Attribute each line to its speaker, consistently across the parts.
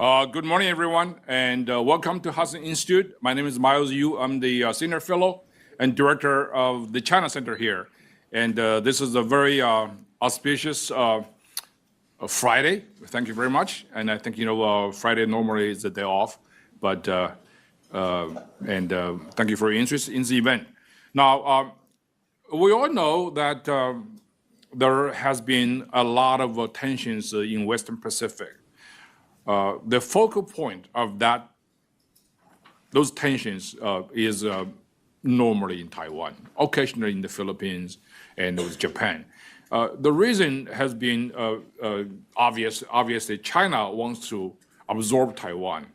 Speaker 1: Good morning, everyone, and welcome to Hudson Institute. My name is Miles Yu. I'm the Senior Fellow and Director of the China Center here. And this is a very auspicious Friday. Thank you very much. And I think, Friday normally is a day off, but thank you for your interest in the event. Now, we all know that there has been a lot of tensions in Western Pacific. The focal point of those tensions is normally in Taiwan, occasionally in the Philippines and with Japan. The reason has been obvious. Obviously, China wants to absorb Taiwan.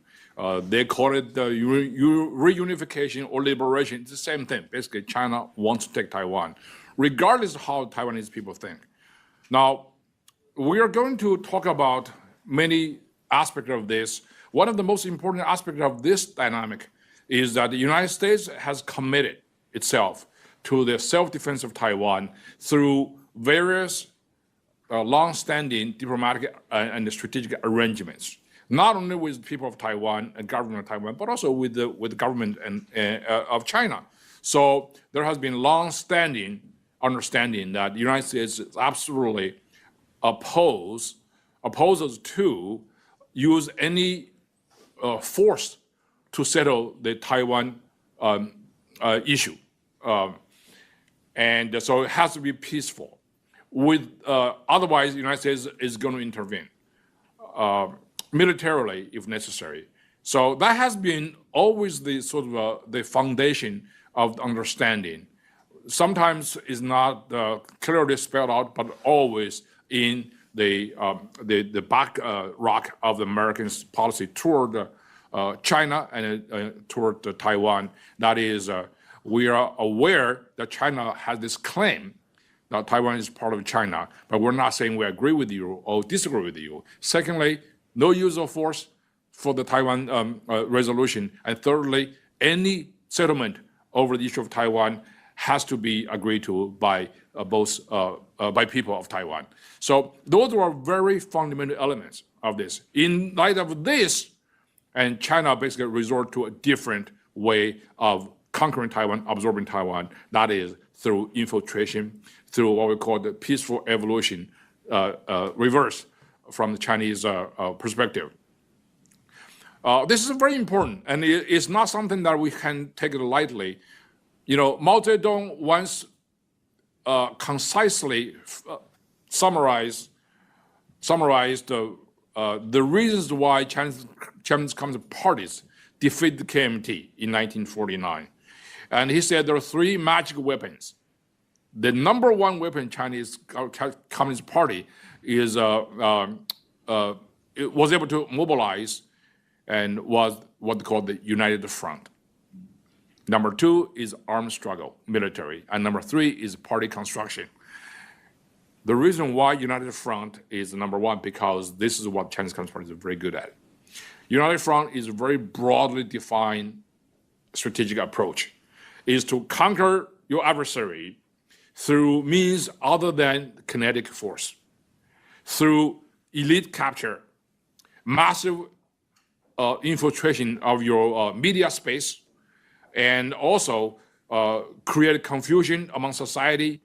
Speaker 1: They call it the reunification or liberation. It's the same thing. Basically, China wants to take Taiwan, regardless of how Taiwanese people think. Now, we are going to talk about many aspects of this. One of the most important aspects of this dynamic is that the United States has committed itself to the self-defense of Taiwan through various long-standing diplomatic and strategic arrangements, not only with the people of Taiwan and government of Taiwan, but also with the government of China. So there has been long-standing understanding that the United States is absolutely opposes to use any force to settle the Taiwan issue. And so it has to be peaceful. Otherwise, the United States is going to intervene militarily if necessary. So that has been always the sort of the foundation of understanding. Sometimes it's not clearly spelled out, but always in the back rock of the Americans' policy toward China and toward Taiwan. That is, we are aware that China has this claim that Taiwan is part of China, but we're not saying we agree with you or disagree with you. Secondly, no use of force for the Taiwan resolution. And thirdly, any settlement over the issue of Taiwan has to be agreed to by by people of Taiwan. So those were very fundamental elements of this. In light of this, and China basically resort to a different way of conquering Taiwan, absorbing Taiwan, that is through infiltration, through what we call the peaceful evolution, reverse from the Chinese perspective. This is very important, and it's not something that we can take it lightly. Mao Zedong once concisely summarized the reasons why Chinese Communist parties defeated the KMT in 1949. And he said there are three magic weapons. The number one weapon Chinese Communist Party is it was able to mobilize and was what they call the United Front. Number two is armed struggle, military. And number three is party construction. The reason why United Front is number one, because this is what Chinese Communist Party is very good at. United Front is a very broadly defined strategic approach. It is to conquer your adversary through means other than kinetic force, through elite capture, massive infiltration of your media space, and also create confusion among society.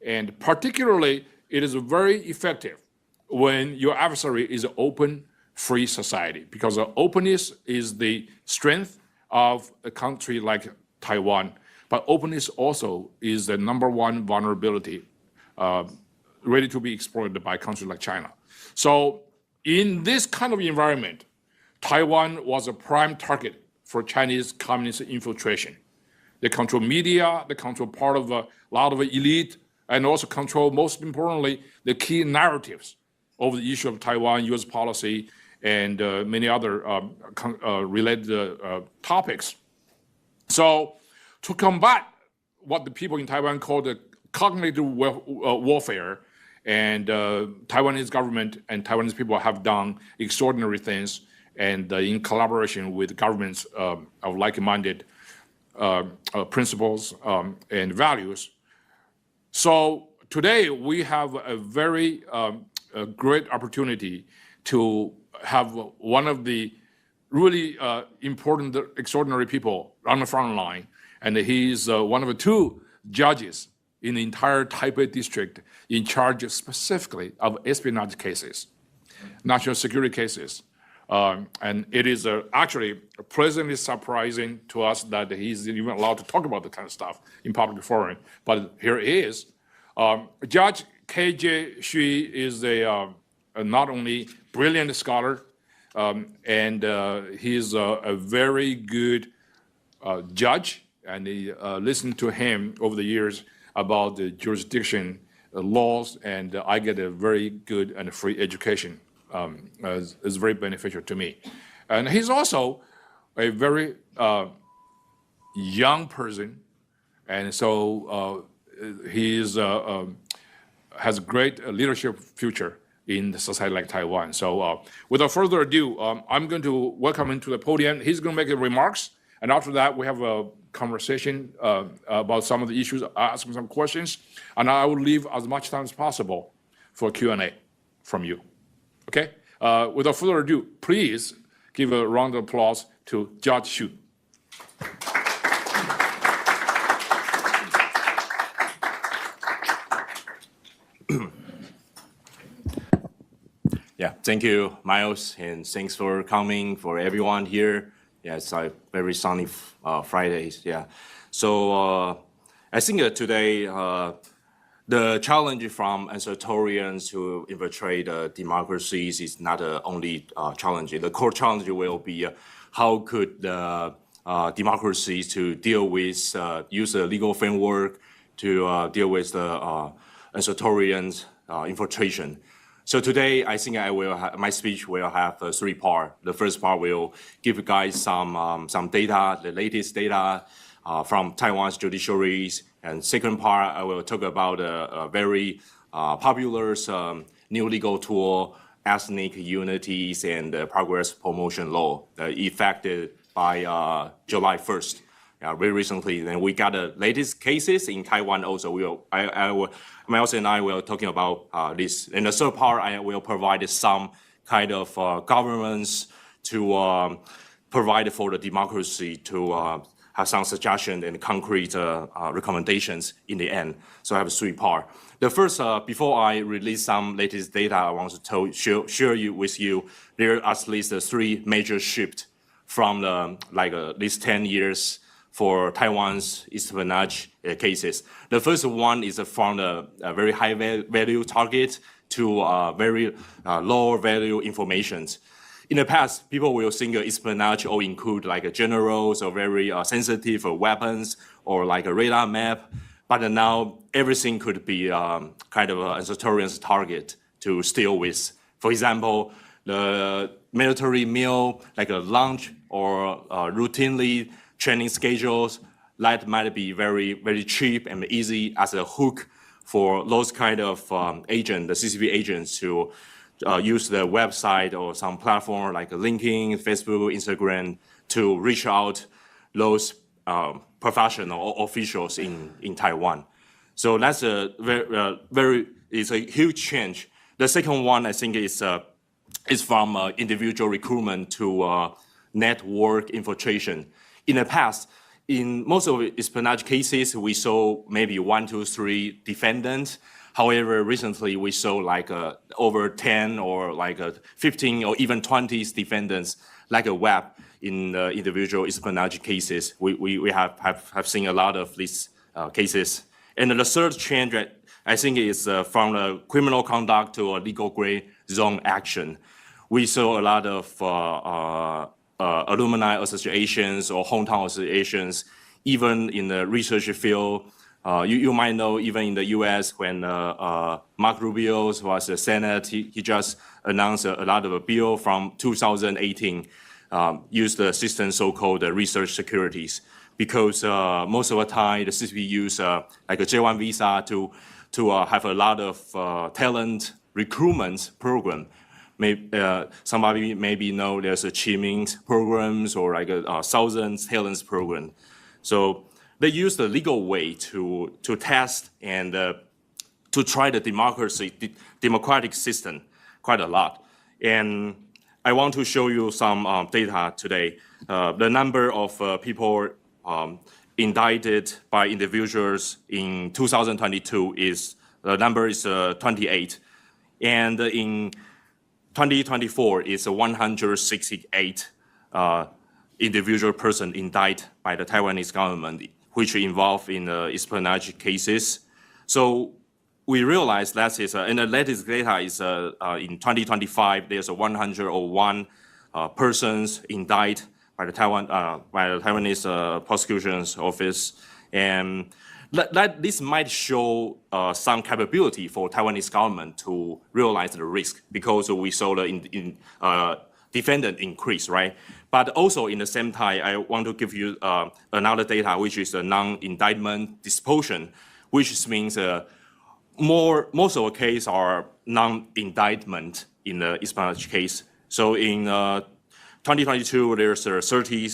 Speaker 1: And particularly, it is very effective when your adversary is an open, free society, because openness is the strength of a country like Taiwan. But openness also is the number one vulnerability ready to be exploited by a country like China. So in this kind of environment, Taiwan was a prime target for Chinese communist infiltration. They control media, they control part of a lot of elite, and also control, most importantly, the key narratives over the issue of Taiwan, US policy, and many other related topics. So to combat what the people in Taiwan call the cognitive warfare, and Taiwanese government and Taiwanese people have done extraordinary things, and in collaboration with governments of like-minded principles and values. So today we have a very great opportunity to have one of the really important, extraordinary people on the front line. And he's one of the 2 judges in the entire Taipei district in charge specifically of espionage cases, national security cases. And it is actually pleasantly surprising to us that he's even allowed to talk about the kind of stuff in public forum. But here he is. Judge K.J. Xu is a not only brilliant scholar, and he's a very good judge, and he listened to him over the years about the jurisdiction laws, and I get a very good and free education. Is very beneficial to me. And he's also a very young person, and so he has a great leadership future in a society like Taiwan. So without further ado, I'm going to welcome him to the podium. He's going to make remarks, and after that we have a conversation about some of the issues, ask him some questions, and I will leave as much time as possible for Q&A from you. Okay? Without further ado, please give a round of applause to Judge Xu.
Speaker 2: Yeah, thank you, Miles, and thanks for coming for everyone here. Yeah, it's a very sunny Fridays. Yeah, so I think today the challenge from authoritarians to infiltrate democracies is not the only challenge. The core challenge will be how could the democracies to deal with, use a legal framework to deal with the authoritarians infiltration. So today, I think my speech will have 3 parts. The first part will give you guys some data, the latest data from Taiwan's judiciaries. And second part, I will talk about a very popular new legal tool, ethnic unities and progress promotion law, effected by July 1st. Very recently, and we got the latest cases in Taiwan also. Miles and I will talking about this. In the third part, I will provide some kind of governance to provide for the democracy to have some suggestions and concrete recommendations in the end. So I have 3 parts. The first, before I release some latest data, I want to share with you, there are at least 3 major shifts from the these 10 years for Taiwan's espionage cases. The first one is from a very high value target to very low value information. In the past, people will think espionage or include like generals or very sensitive weapons or like a radar map. But now everything could be kind of an authoritarian's target to steal with. For example, the military meal, like a lunch or routinely training schedules, that might be very, very cheap and easy as a hook for those kind of agents, the CCP agents, to use the website or some platform like LinkedIn, Facebook, Instagram to reach out those professional or officials in Taiwan. So that's a it's a huge change. The second one, I think, is from individual recruitment to network infiltration. In the past, in most of the espionage cases, we saw maybe 1, 2, 3 defendants. However, recently we saw like over 10 or like 15 or even 20 defendants, like a web in individual espionage cases. We have seen a lot of these cases. And the third change, I think, is from a criminal conduct to a legal gray zone action. We saw a lot of alumni associations or hometown associations, even in the research field. You might know, even in the U.S., when Mark Rubio was the Senate, he just announced a lot of a bill from 2018, used the system so-called research securities, because most of the time the CCP use like a J1 visa to have a lot of talent recruitment program. Somebody maybe know there's a Chiming programs or like a thousands talents program. So they use the legal way to test and to try the democratic system quite a lot. And I want to show you some data today. The number of people indicted by individuals in 2022 the number is 28. And in 2024 is 168 individual person indicted by the Taiwanese government, which involved in espionage cases. So we realize that is, and the latest data is in 2025, there's 101 persons indicted by the Taiwanese prosecution's office. And this might show some capability for Taiwanese government to realize the risk, because we saw the defendant increase, right? But also in the same time, I want to give you another data, which is a non-indictment disposition, which means most of the cases are non-indictment in the espionage case. So in 2022, there's 30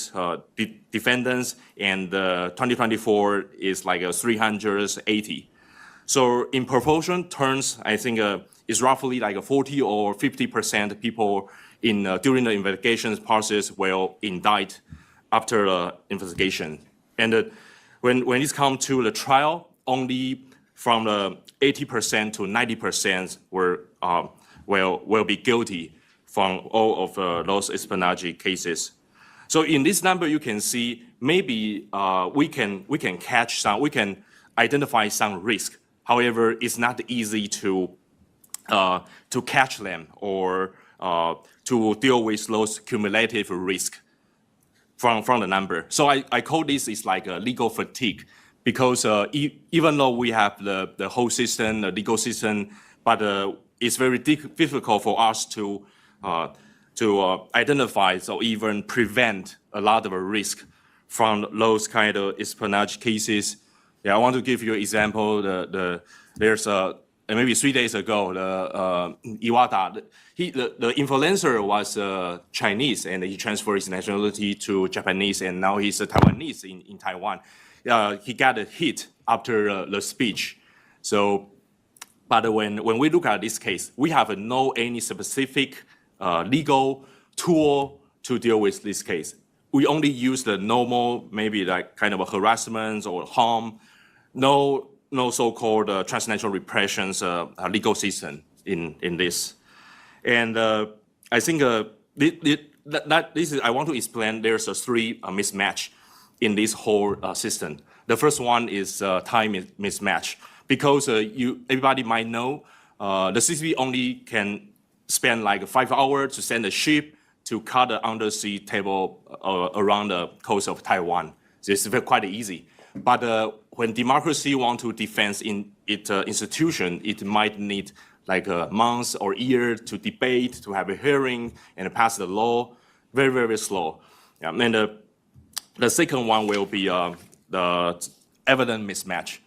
Speaker 2: defendants, and 2024 is like 380. So in proportion terms, I think it's roughly like 40 or 50% people during the investigation process will indict after the investigation. And when it comes to the trial, only from the 80% to 90% will be guilty from all of those espionage cases. So in this number, you can see maybe we can identify some risk. However, it's not easy to catch them or to deal with those cumulative risk from the number. So I call this is like a legal fatigue, because even though we have the whole system, the legal system, but it's very difficult for us to identify or even prevent a lot of risk from those kind of espionage cases. Yeah, I want to give you an example. There's maybe 3 days ago, Iwata, the influencer was Chinese, and he transferred his nationality to Japanese, and now he's a Taiwanese in Taiwan. He got a hit after the speech. So, but when we look at this case, we have no any specific legal tool to deal with this case. We only use the normal, maybe like kind of a harassment or harm, no so-called transnational repressions legal system in this. And I think this is, I want to explain there's three mismatch in this whole system. The first one is time mismatch, because everybody might know the CCP only can spend like 5 hours to send a ship to cut the undersea cable around the coast of Taiwan. So it's quite easy. But when democracy want to defend in its institution, it might need like a month or year to debate, to have a hearing, and pass the law. Very, very slow. Yeah, and the second one will be the evidence mismatch.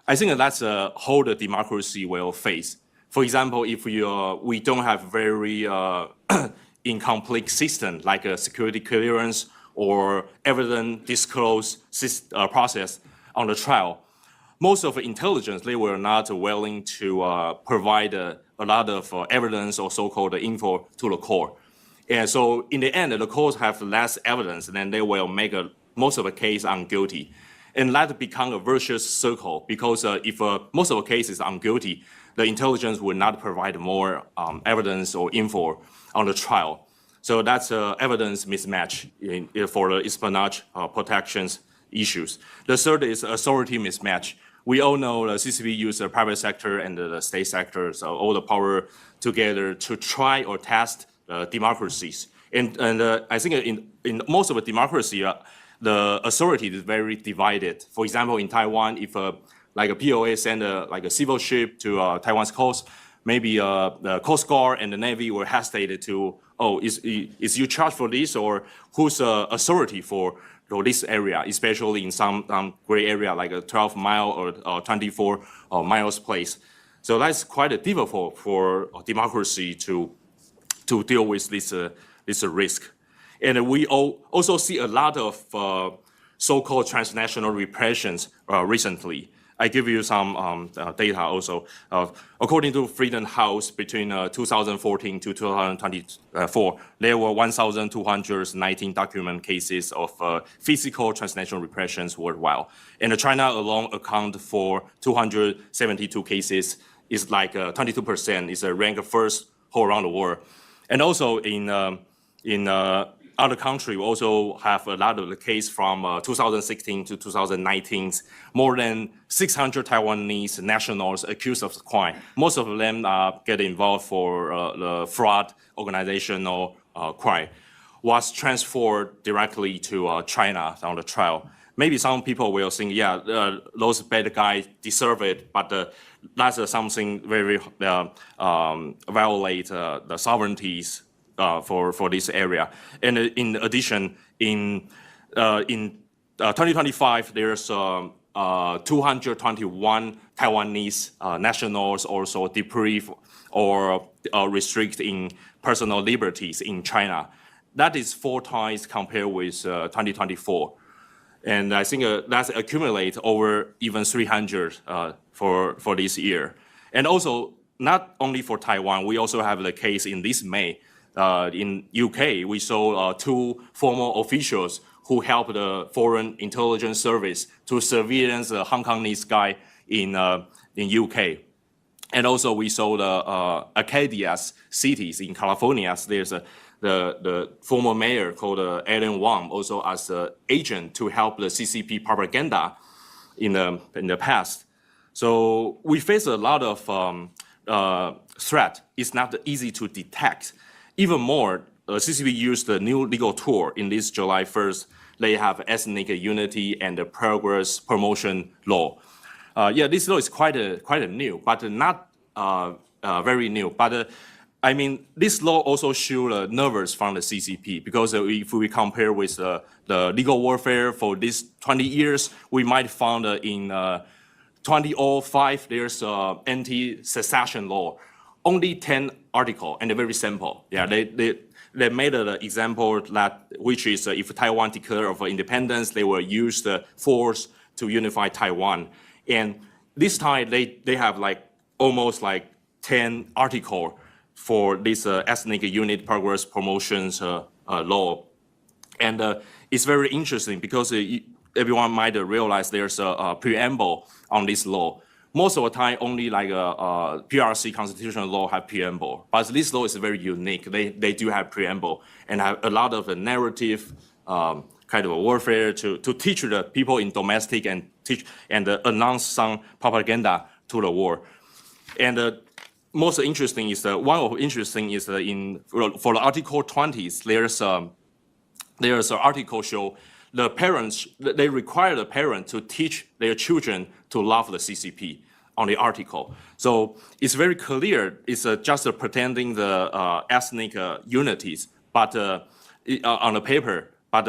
Speaker 2: I think that's a whole the democracy will face. For example, if we don't have very incomplete system like a security clearance or evidence disclose process on the trial, most of the intelligence, they were not willing to provide a lot of evidence or so-called info to the court. And so in the end, the courts have less evidence, and then they will make most of the case unguilty. And that become a vicious circle, because if most of the cases are unguilty, the intelligence will not provide more evidence or info on the trial. So that's evidence mismatch for the espionage protections issues. The third is authority mismatch. We all know the CCP use the private sector and the state sector, so all the power together to try or test democracies. And I think in most of the democracy, the authority is very divided. For example, in Taiwan, if like a POA send like a civil ship to Taiwan's coast, maybe the Coast Guard and the Navy were hesitated to, is you charged for this, or who's authority for this area, especially in some gray area like a 12-mile or 24 miles place. So that's quite difficult for democracy to deal with this risk. And we also see a lot of so-called transnational repressions recently. I give you some data also. According to Freedom House, between 2014 to 2024, there were 1,219 documented cases of physical transnational repressions worldwide. And China alone accounted for 272 cases. It's like 22%. It's a rank first all around the world. And also in other countries, we also have a lot of the case from 2016 to 2019. More than 600 Taiwanese nationals accused of crime. Most of them get involved for the fraud, organizational crime, was transferred directly to China on the trial. Maybe some people will think, yeah, those bad guys deserve it, but that's something very violate the sovereignties for this area. And in addition, in 2025, there's 221 Taiwanese nationals also deprived or restrict in personal liberties in China. That is 4 times compared with 2024. And I think that's accumulate over even 300 for this year. And also, not only for Taiwan, we also have the case in this May. In UK, we saw 2 former officials who helped the Foreign Intelligence Service to surveillance a Hong Kongese guy in UK. And also we saw the Acadia's cities in California. There's the former mayor called Alan Wang, also as an agent to help the CCP propaganda in the past. So we face a lot of threat. It's not easy to detect. Even more, CCP used the new legal tool in this July 1st. They have ethnic unity and the progress promotion law. This law is quite a new, but not very new. But I mean, this law also shows nervous from the CCP, because if we compare with the legal warfare for these 20 years, we might find in 2005 there's anti-secession law. Only 10 articles and very simple. Yeah, they made an example that which is if Taiwan declare of independence, they will use the force to unify Taiwan. And this time they have almost 10 articles for this ethnic unit progress promotions law. And it's very interesting because everyone might realize there's a preamble on this law. Most of the time, only PRC constitutional law have preamble, but this law is very unique. They do have preamble and have a lot of narrative kind of warfare to teach the people in domestic and teach and announce some propaganda to the world. And most interesting is for the Article 20, there's an article show the parents, they require the parent to teach their children to love the CCP on the article. So it's very clear, it's just pretending the ethnic unities, but on the paper, but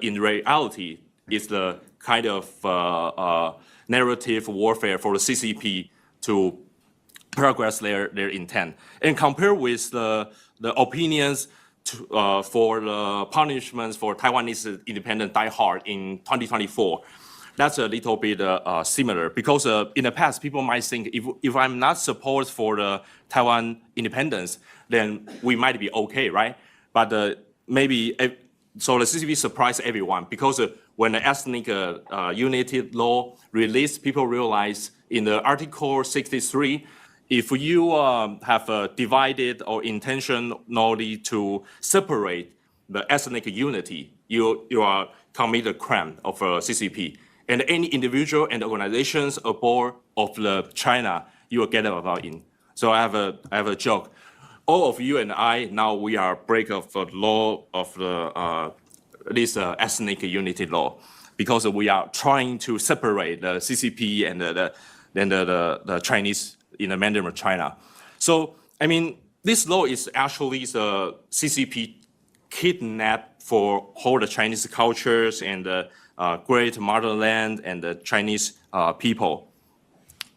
Speaker 2: in reality, it's the kind of narrative warfare for the CCP to progress their intent. And compare with the opinions for the punishments for Taiwanese independent diehard in 2024, that's a little bit similar, because in the past, people might think if I'm not support for the Taiwan independence, then we might be okay, right? But so the CCP surprised everyone, because when the ethnic unity law released, people realized in the Article 63, if you have divided or intentionally to separate the ethnic unity, you are commit a crime of CCP. And any individual and organizations aboard of the China, you will get about in. So I have a joke. All of you and I, now we are break of the law of the this ethnic unity law, because we are trying to separate the CCP and the Chinese in the Mandarin of China. So, I mean, this law is actually the CCP kidnap for all the Chinese cultures and the great motherland and the Chinese people,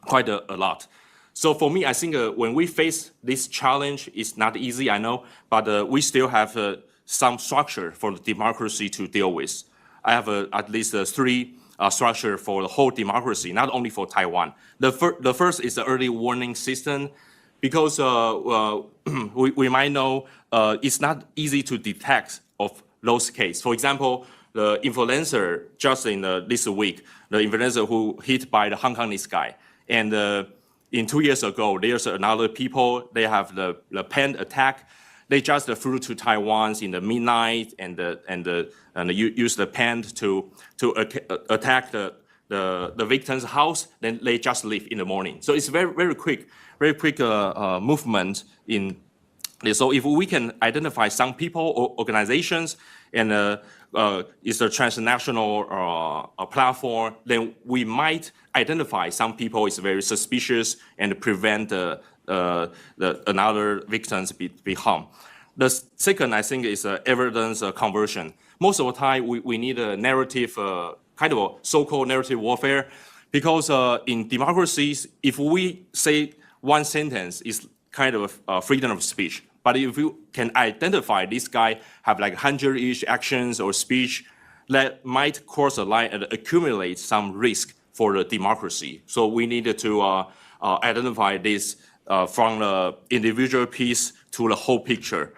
Speaker 2: quite a lot. So for me, I think when we face this challenge, it's not easy, I know, but we still have some structure for the democracy to deal with. I have at least 3 structure for the whole democracy, not only for Taiwan. The first is the early warning system, because we might know it's not easy to detect of those cases. For example, the influencer just in this week, the influencer who hit by the Hong Kongese guy, and in 2 years ago, there's another people, they have the pen attack. They just flew to Taiwan in the midnight and use the pen to attack the victim's house. Then they just leave in the morning. So it's very quick movement in this. So if we can identify some people or organizations and it's a transnational platform, then we might identify some people is very suspicious and prevent another victims be harmed. The second, I think, is evidence conversion. Most of the time, we need a narrative, kind of a so-called narrative warfare, because in democracies, if we say one sentence is kind of freedom of speech, but if you can identify this guy have like 100-ish actions or speech, that might cross a line and accumulate some risk for the democracy. So we needed to identify this from the individual piece to the whole picture.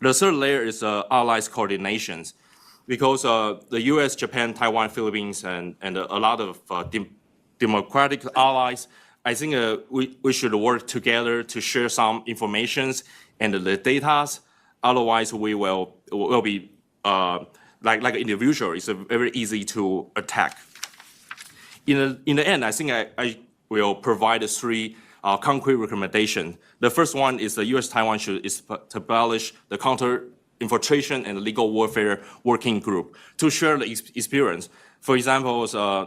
Speaker 2: The third layer is allies coordinations, because the US, Japan, Taiwan, Philippines, and a lot of democratic allies, I think we should work together to share some informations and the data. Otherwise, we will be like an individual. It's very easy to attack. In the end, I think I will provide 3 concrete recommendations. The first one is the U.S.-Taiwan should establish the counter-infiltration and legal warfare working group to share the experience. For example,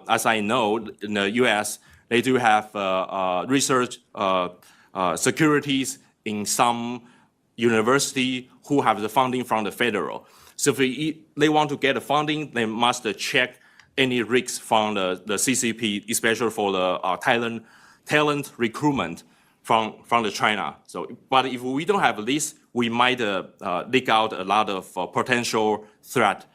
Speaker 2: as I know, in the U.S., they do have research securities in some university who have the funding from the federal. So if they want to get the funding, they must check any risks from the CCP, especially for the talent recruitment from the China. So, but if we don't have this, we might leak out a lot of potential threat.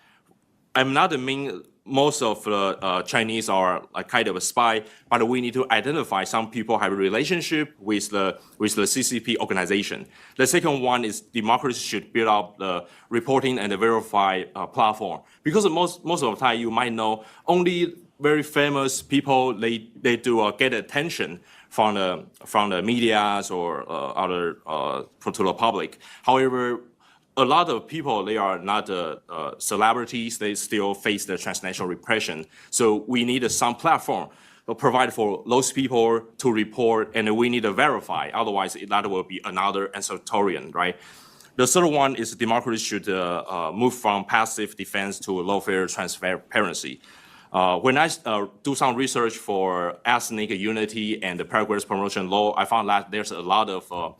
Speaker 2: I'm not mean most of the Chinese are like kind of a spy, but we need to identify some people have a relationship with the CCP organization. The second one is democracy should build up the reporting and the verify platform, because most of the time you might know only very famous people they do get attention from the medias or other to the public. However, a lot of people, they are not celebrities. They still face the transnational repression. So we need some platform to provide for those people to report, and we need to verify. Otherwise, that will be another authoritarian, right? The third one is democracy should move from passive defense to lawfare transparency. When I do some research for ethnic unity and the progress promotion law, I found that there's a lot of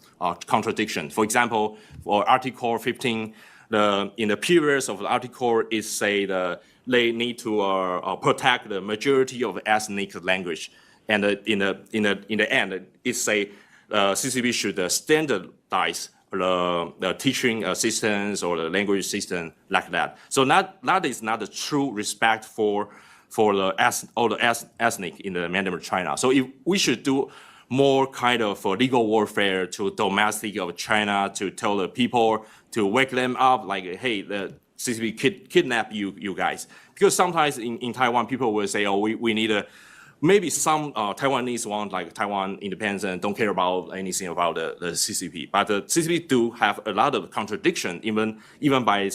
Speaker 2: contradiction. For example, for Article 15, in the periods of the article, it say they need to protect the majority of ethnic language, and in the end, it say CCP should standardize the teaching systems or the language system like that. So that is not a true respect for the ethnic in the mainland China. So if we should do more kind of legal warfare to domestic of China, to tell the people, to wake them up like, hey, the CCP kidnap you guys. Because sometimes in Taiwan, people will say, oh, we need a, maybe some Taiwanese want like Taiwan independence and don't care about anything about the CCP. But the CCP do have a lot of contradiction, even by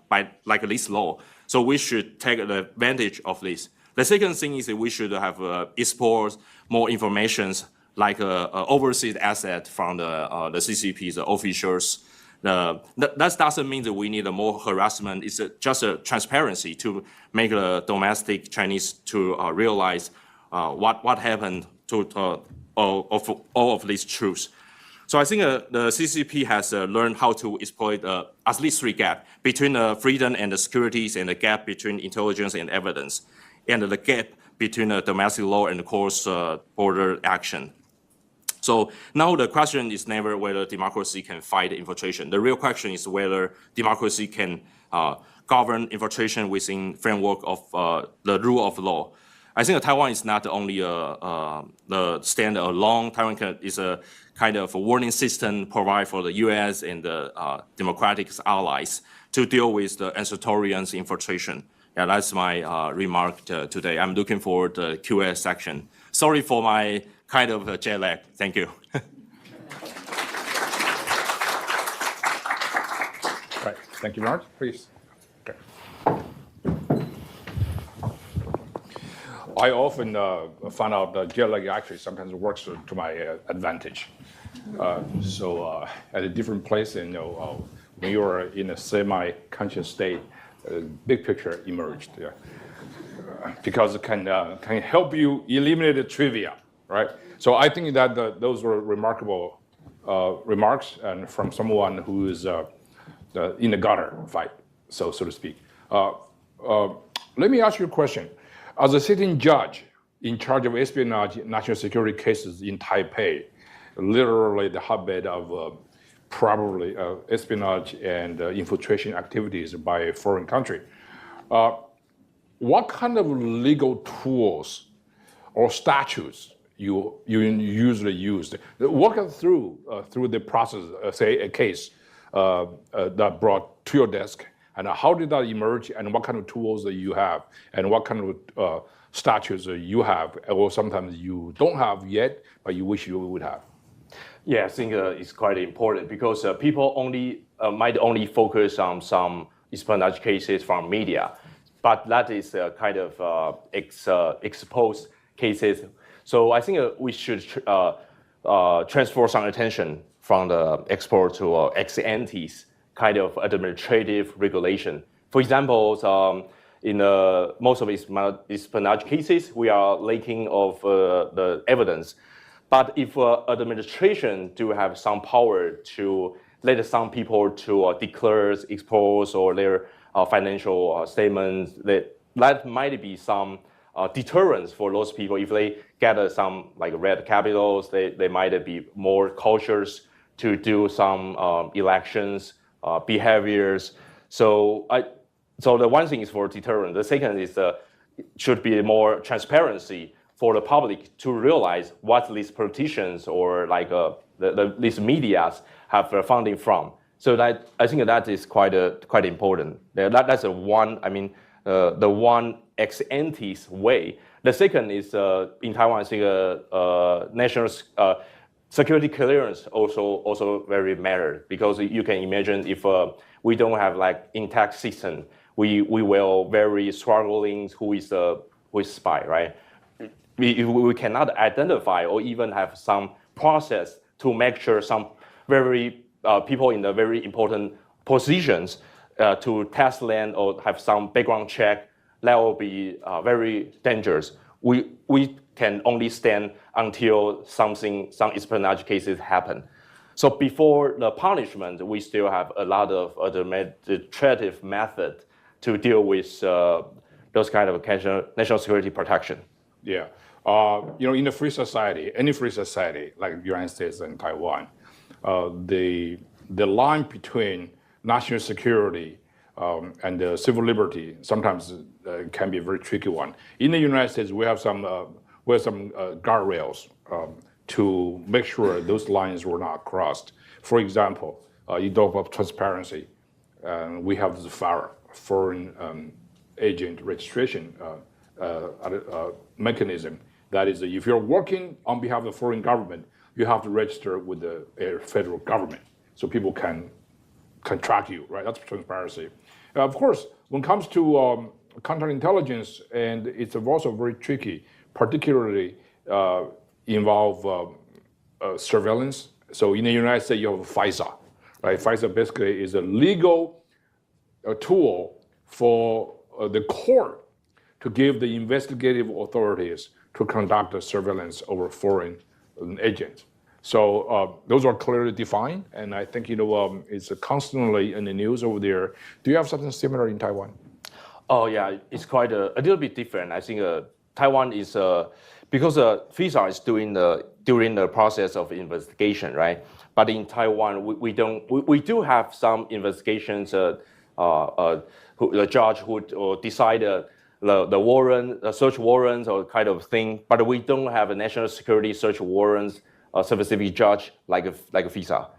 Speaker 2: by like this law. So we should take advantage of this. The second thing is that we should have export more information like overseas asset from the CCP, the officials. That doesn't mean that we need more harassment. It's just a transparency to make the domestic Chinese to realize what happened to all of these truths. So I think the CCP has learned how to exploit at least 3 gaps between the freedom and the securities, and the gap between intelligence and evidence, and the gap between the domestic law and the cross-border action. So now the question is never whether democracy can fight infiltration. The real question is whether democracy can govern infiltration within framework of the rule of law. I think Taiwan is not only the stand-alone. Taiwan is a kind of a warning system provided for the U.S. and the democratic allies to deal with the insurrection's infiltration. Yeah, that's my remark today. I'm looking forward to the Q&A section. Sorry for my kind of jet lag. Thank you.
Speaker 1: Right. Thank you, Mark. Please. Okay. I often find out that jet lag actually sometimes works to my advantage. So at a different place, when you are in a semi-conscious state, big picture emerged. Yeah. Because it can help you eliminate the trivia, right? So I think that those were remarkable remarks, and from someone who is in the gutter fight, so to speak. Let me ask you a question. As a sitting judge in charge of espionage national security cases in Taipei, literally the hotbed of probably espionage and infiltration activities by a foreign country, what kind of legal tools or statutes you usually use? Walk us through the process, say a case that brought to your desk, and how did that emerge, and what kind of tools that you have, and what kind of statutes you have, or sometimes you don't have yet, but you wish you would have?
Speaker 3: Yeah, I think it's quite important because people might only focus on some espionage cases from media, but that is kind of exposed cases. So I think we should transfer some attention from the export to ex-antes kind of administrative regulation. For example, in most of espionage cases, we are lacking of the evidence. But if administration do have some power to let some people to declare, expose, or their financial statements, that might be some deterrence for those people. If they get some like red capitals, they might be more cautious to do some elections, behaviors. So the one thing is for deterrence. The second is should be more transparency for the public to realize what these politicians or like these medias have their funding from. So that I think that is quite important. That's the one. I mean, the one ex ante's way. The second is in Taiwan, I think national security clearance also very matter, because you can imagine if we don't have like intact system, we will very struggling who is spy, right? We cannot identify or even have some process to make sure some very people in the very important positions to test land or have some background check. That will be very dangerous. We can only stand until some espionage cases happen. So before the punishment, we still have a lot of administrative method to deal with those kind of national security protection.
Speaker 1: Yeah. In a free society, any free society like the United States and Taiwan, the line between national security and civil liberty sometimes can be a very tricky one. In the United States, we have some guardrails to make sure those lines were not crossed. For example, you talk about transparency. We have the FARA, Foreign Agent Registration mechanism. That is, if you're working on behalf of the foreign government, you have to register with the federal government so people can track you, right? That's transparency. Of course, when it comes to counterintelligence, and it's also very tricky, particularly involve surveillance. So in the United States, you have FISA, right? FISA basically is a legal tool for the court to give the investigative authorities to conduct a surveillance over foreign agents. So those are clearly defined, and I think it's constantly in the news over there. Do you have something similar in Taiwan?
Speaker 3: Oh yeah, it's quite a little bit different. I think Taiwan is because FISA is during the process of investigation, right? But in Taiwan, we do have some investigations. The judge would decide the warrant, search warrants or kind of thing, but we don't have a national security search warrants, specific judge like a FISA.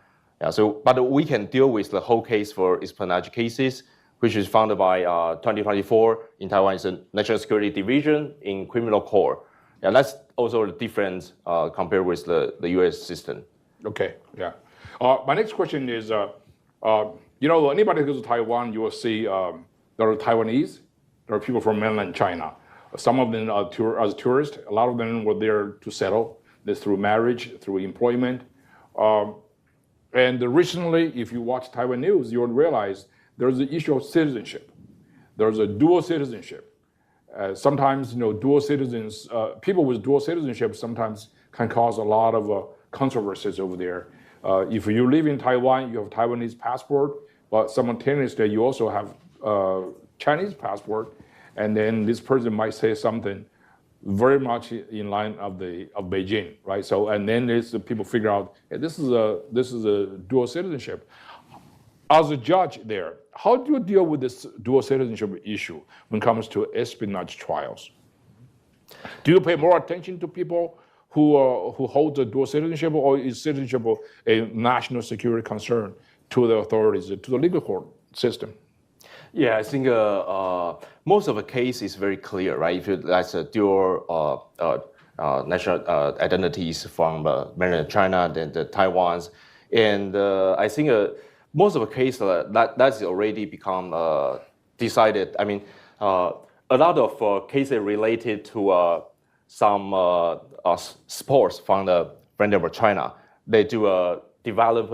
Speaker 3: Yeah, so, but we can deal with the whole case for espionage cases, which is founded by 2024 in Taiwan is a National Security Division in Criminal Court. Yeah, that's also the difference compared with the U.S. system.
Speaker 1: Okay, yeah. My next question is, anybody who goes to Taiwan, you will see there are Taiwanese, there are people from mainland China. Some of them are as tourists. A lot of them were there to settle, this through marriage, through employment. And recently, if you watch Taiwan news, you will realize there's the issue of citizenship. There's a dual citizenship. Sometimes, dual citizens, people with dual citizenship sometimes can cause a lot of controversies over there. If you live in Taiwan, you have Taiwanese passport, but simultaneously you also have Chinese passport, and then this person might say something very much in line of Beijing, right? So, and then people figure out, hey, this is a dual citizenship. As a judge there, how do you deal with this dual citizenship issue when it comes to espionage trials? Do you pay more attention to people who hold the dual citizenship, or is citizenship a national security concern to the authorities, to the legal court system?
Speaker 3: Yeah, I think most of the case is very clear, right? If that's a dual national identities from mainland China, then the Taiwan's, and I think most of the case that's already become decided. I mean, a lot of cases related to some sports from the brand of China. They do develop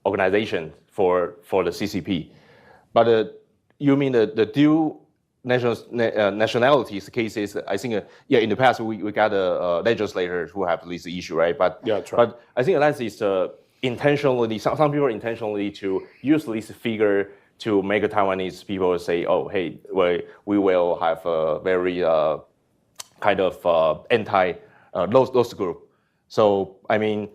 Speaker 3: organization for the CCP. But you mean the dual nationalities cases? I think in the past we got legislators who have this issue, right? But
Speaker 1: yeah, that's right.
Speaker 3: But I think that is intentionally. Some people intentionally to use this figure to make Taiwanese people say, oh, hey, we will have a very kind of anti those group. So I mean,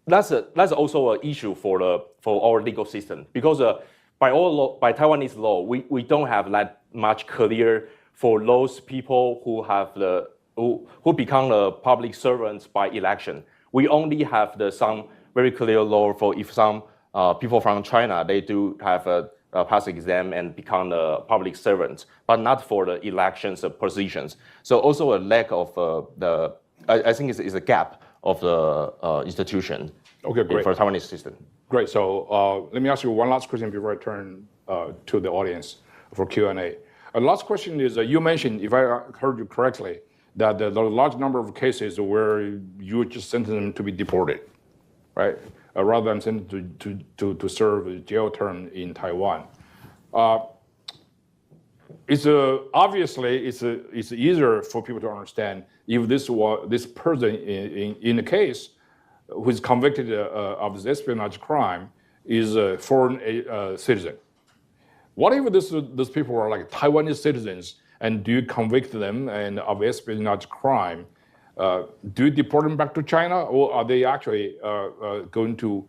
Speaker 3: that's also an issue for our legal system, because by Taiwanese law, we don't have that much clear for those people who have who become the public servants by election. We only have some very clear law for if some people from China, they do have a pass exam and become the public servants, but not for the elections positions. So also a lack of I think it's a gap of the institution.
Speaker 1: Okay, great.
Speaker 3: For Taiwanese system.
Speaker 1: Great. So let me ask you one last question before I turn to the audience for Q&A. Last question is, you mentioned, if I heard you correctly, that there are a large number of cases where you just sentence them to be deported, right? Rather than sent to serve a jail term in Taiwan. Obviously it's easier for people to understand if this person in the case who is convicted of this espionage crime is a foreign citizen. What if these people are like Taiwanese citizens, and do you convict them of espionage crime? Do you deport them back to China, or are they actually going to?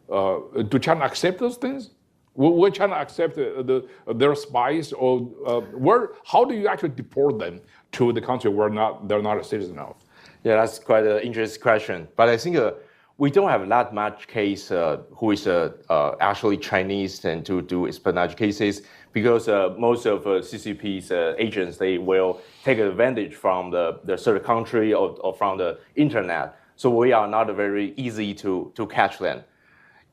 Speaker 1: Do China accept those things? Will China accept their spies, or how do you actually deport them to the country where they're not a citizen of?
Speaker 3: Yeah, that's quite an interesting question. But I think we don't have that much case who is actually Chinese and to do espionage cases, because most of CCP's agents, they will take advantage from the third country or from the internet. So we are not very easy to catch them.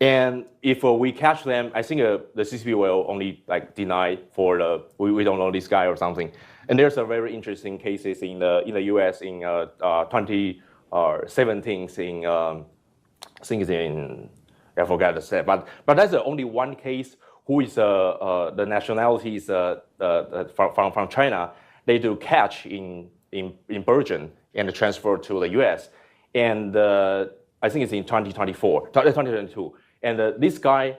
Speaker 3: And if we catch them, I think the CCP will only deny for we don't know this guy or something. And there's a very interesting cases in the U.S. in 2017 in I think it's I forgot to say, but that's the only one case who is the nationality is from China. They do catch in Beijing and transfer to the U.S. And I think it's in 2022. And this guy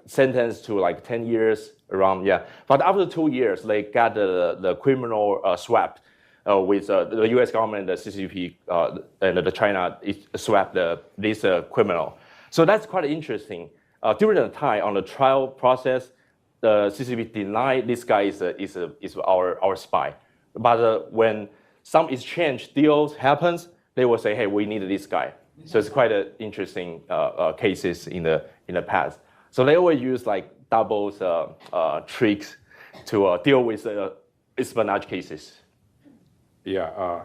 Speaker 3: sentenced to 10 years around, yeah. But after 2 years, they got the criminal swap with the U.S. government, the CCP, and the China swapped this criminal. So that's quite interesting. During the time on the trial process, the CCP denied this guy is our spy. But when some exchange deals happens, they will say, hey, we need this guy. So it's quite an interesting cases in the past. So they always use like double tricks to deal with espionage cases.
Speaker 1: Yeah.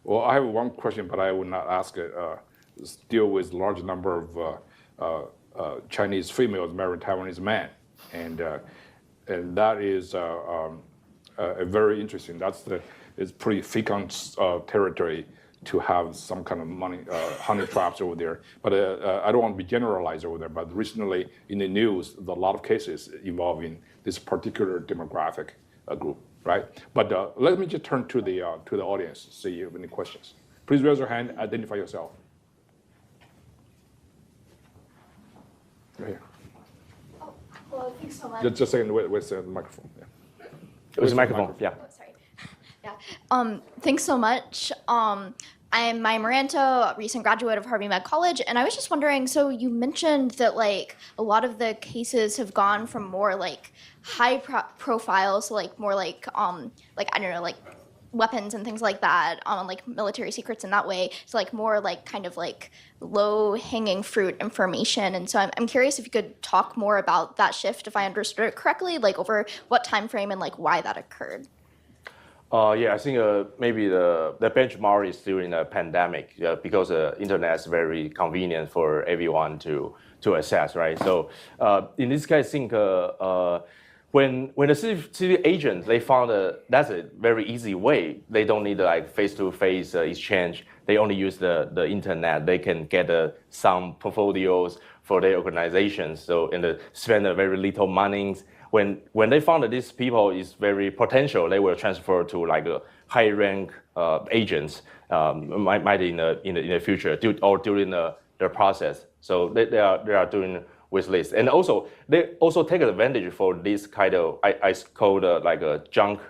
Speaker 1: Well, I have one question, but I will not ask it. Deal with large number of Chinese females marrying Taiwanese men, and that is a very interesting. It's pretty fecund territory to have some kind of money honey traps over there. But I don't want to be generalized over there. But recently in the news, a lot of cases involving this particular demographic group, right? But let me just turn to the audience, see if you have any questions. Please raise your hand, identify yourself. Right here.
Speaker 4: Oh, well, thanks so much.
Speaker 1: Just a second, where's the microphone? Yeah.
Speaker 3: Where's the microphone? Yeah.
Speaker 4: Oh, sorry. Yeah. Thanks so much. I'm Maya Moranto, a recent graduate of Harvey Med College, and I was just wondering, so you mentioned that like a lot of the cases have gone from more like high profiles, like more like I don't know, like weapons and things like that, like military secrets in that way, to like more like kind of like low hanging fruit information. And so I'm curious if you could talk more about that shift, if I understood it correctly, like over what time frame and like why that occurred.
Speaker 3: Yeah, I think maybe the benchmark is during the pandemic because the internet is very convenient for everyone to access, right? So in this case, I think when the city agents, they found that's a very easy way. They don't need like face-to-face exchange. They only use the internet. They can get some portfolios for their organizations. So and spend very little money. When they found that these people is very potential, they will transfer to like a high rank agents might in the future or during the process. So they are doing with this, and also they also take advantage for this kind of I call like a junk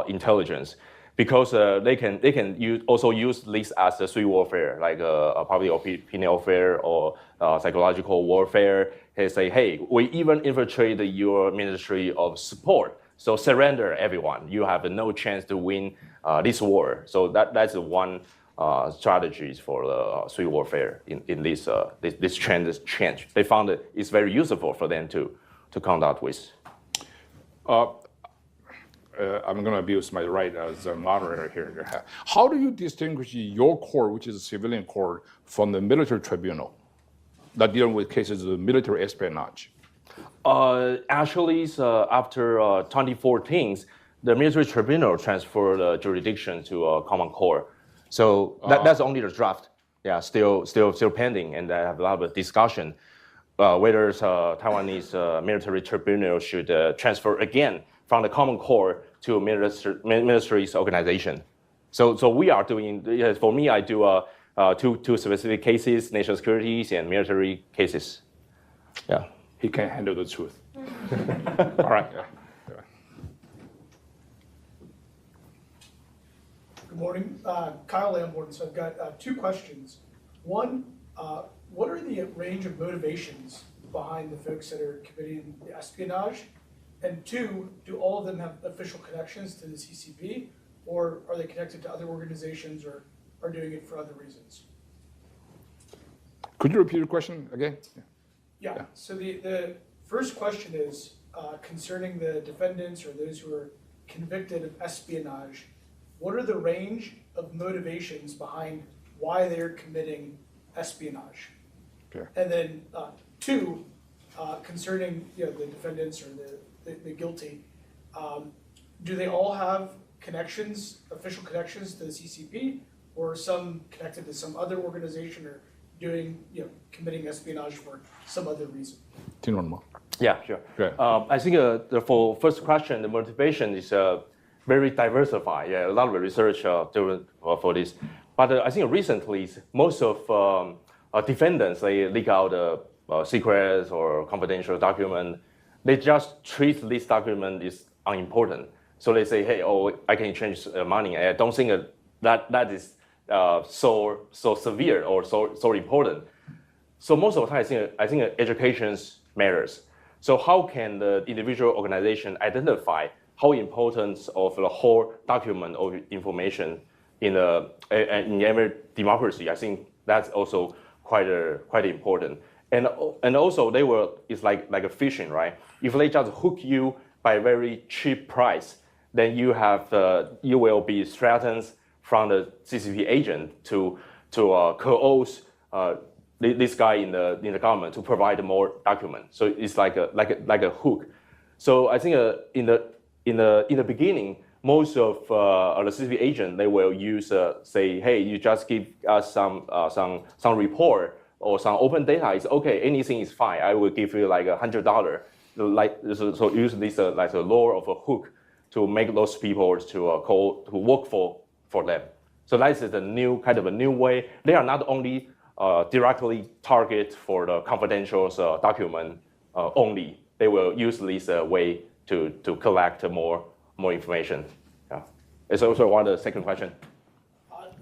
Speaker 3: intelligence, because they can use this as a street warfare, like a public opinion warfare or psychological warfare. They say, hey, we even infiltrate your Ministry of Support, so surrender everyone. You have no chance to win this war. So that's one strategies for the street warfare in this trend is change. They found that it's very useful for them to conduct with.
Speaker 1: I'm going to abuse my right as a moderator here. How do you distinguish your court, which is a civilian court, from the military tribunal that deal with cases of military espionage?
Speaker 3: Actually, after 2014, the military tribunal transferred the jurisdiction to a common court. So that's only the draft. Yeah, still pending, and I have a lot of discussion whether Taiwanese military tribunal should transfer again from the common court to ministry's organization. So we are doing. For me, I do two specific cases: national security and military cases. Yeah.
Speaker 1: He can't handle the truth. All right. Yeah.
Speaker 5: Good morning, Kyle Lamborn. So I've got two questions. One, what are the range of motivations behind the folks that are committing the espionage? And two, do all of them have official connections to the CCP, or are they connected to other organizations or are doing it for other reasons?
Speaker 1: Could you repeat your question again?
Speaker 5: Yeah. So the first question is concerning the defendants or those who are convicted of espionage. What are the range of motivations behind why they're committing espionage?
Speaker 1: Okay.
Speaker 5: And then two, concerning the defendants or the guilty, do they all have connections, official connections to the CCP, or some connected to some other organization or doing, committing espionage for some other reason?
Speaker 3: Yeah, sure.
Speaker 1: Okay.
Speaker 3: I think for first question, the motivation is very diversified. Yeah, a lot of research for this. But I think recently, most of defendants, they leak out secrets or confidential document. They just treat this document as unimportant. So they say, hey, I can exchange money. I don't think that is so severe or so important. So most of the time, I think education matters. So how can the individual organization identify how important of the whole document or information in every democracy? I think that's also quite important. And also it's like a fishing, right? If they just hook you by a very cheap price, then you will be threatened from the CCP agent to coerce this guy in the government to provide more documents. So it's like a hook. So I think in the beginning, most of the CCP agent, they will use say, hey, you just give us some report or some open data. It's okay, anything is fine. I will give you like $100. So use this like the law of a hook to make those people to work for them. So that is the new kind of a new way. They are not only directly target for the confidential document only. They will use this way to collect more information. Yeah. It's also one of the second question.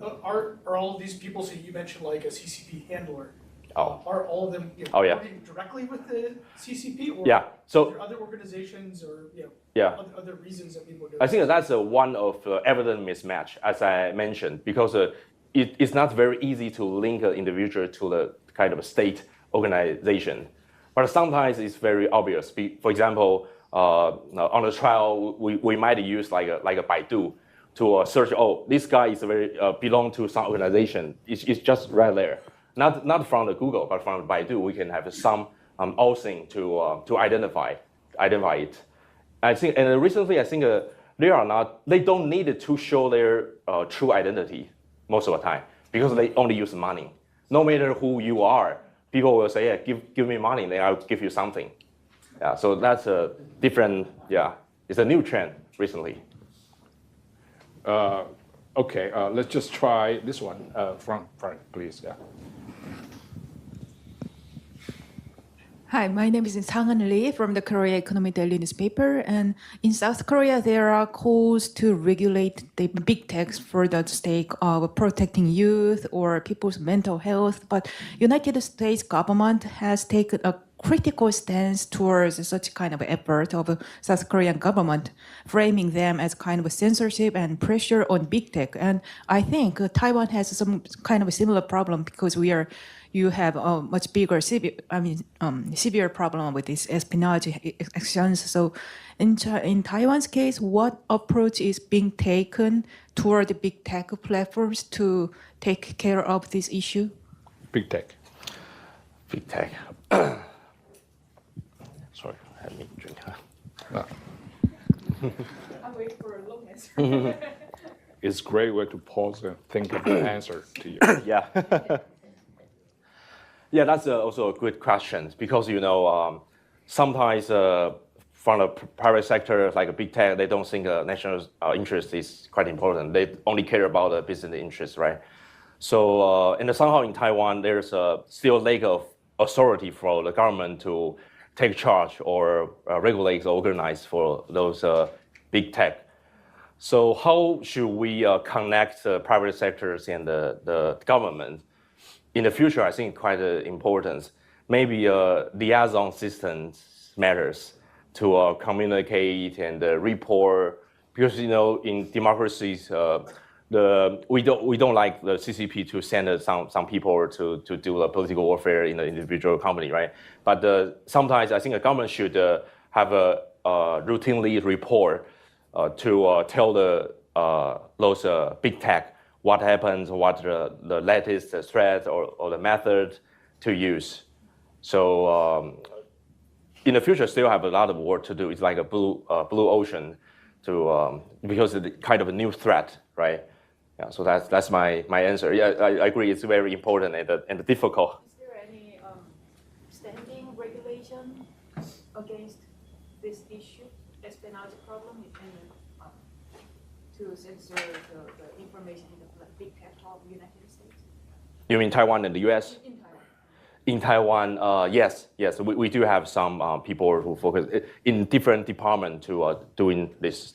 Speaker 5: Are all of these people, so you mentioned like a CCP handler, are all of them working directly with the CCP, or
Speaker 3: so
Speaker 5: are there other organizations or other reasons that people do?
Speaker 3: I think that's one of the evident mismatch, as I mentioned, because it's not very easy to link an individual to the kind of state organization. But sometimes it's very obvious. For example, on the trial, we might use like a Baidu to search. Oh, this guy is belong to some organization. It's just right there. Not from the Google, but from Baidu, we can have some thing to identify it. I think, and recently I think they don't need to show their true identity most of the time because they only use money. No matter who you are, people will say, yeah, give me money, then I'll give you something. Yeah, so that's a different, it's a new trend recently.
Speaker 1: Okay, let's just try this one. Front, please, yeah.
Speaker 6: Hi, my name is Sang-eun Lee from the Korea Economic Daily newspaper. And in South Korea, there are calls to regulate the big tech for the sake of protecting youth or people's mental health. But United States government has taken a critical stance towards such kind of effort of South Korean government, framing them as kind of censorship and pressure on big tech. And I think Taiwan has some kind of a similar problem because you have a much bigger, severe problem with these espionage actions. So in Taiwan's case, what approach is being taken toward the big tech platforms to take care of this issue?
Speaker 1: Big tech.
Speaker 3: Big tech. Sorry, let me drink.
Speaker 6: I'm waiting for a long answer.
Speaker 1: It's a great way to pause and think of the answer to you.
Speaker 3: Yeah. Yeah, that's also a good question because, sometimes from the private sector, like a big tech, they don't think national interest is quite important. They only care about the business interest, right? So, and somehow in Taiwan, there's still lack of authority for the government to take charge or regulate or organize for those big tech. So how should we connect the private sectors and the government? In the future, I think quite important. Maybe liaison systems matters to communicate and report because in democracies we don't like the CCP to send some people to do the political warfare in the individual company, right? But sometimes I think a government should have a routinely report to tell those big tech what happens, what the latest threat or the method to use. So in the future, still have a lot of work to do. It's like a blue ocean because it's kind of a new threat, right? Yeah, so that's my answer. Yeah, I agree. It's very important and difficult.
Speaker 6: Is there any standing regulation against this issue, espionage problem, and to censor the information in the big tech of the United States?
Speaker 3: You mean Taiwan and the U.S.?
Speaker 6: In Taiwan.
Speaker 3: In Taiwan, yes. We do have some people who focus in different departments to do this.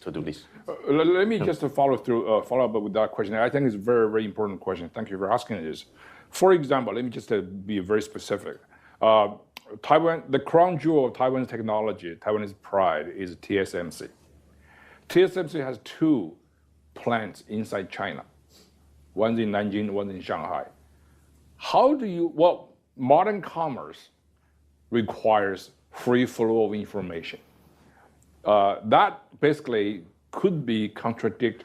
Speaker 1: Let me just follow up with that question. I think it's a very, very important question. Thank you for asking this. For example, let me just be very specific. Taiwan, the crown jewel of Taiwan's technology, Taiwanese pride, is TSMC. TSMC has 2 plants inside China. One's in Nanjing, one's in Shanghai. Modern commerce requires free flow of information. That basically could contradict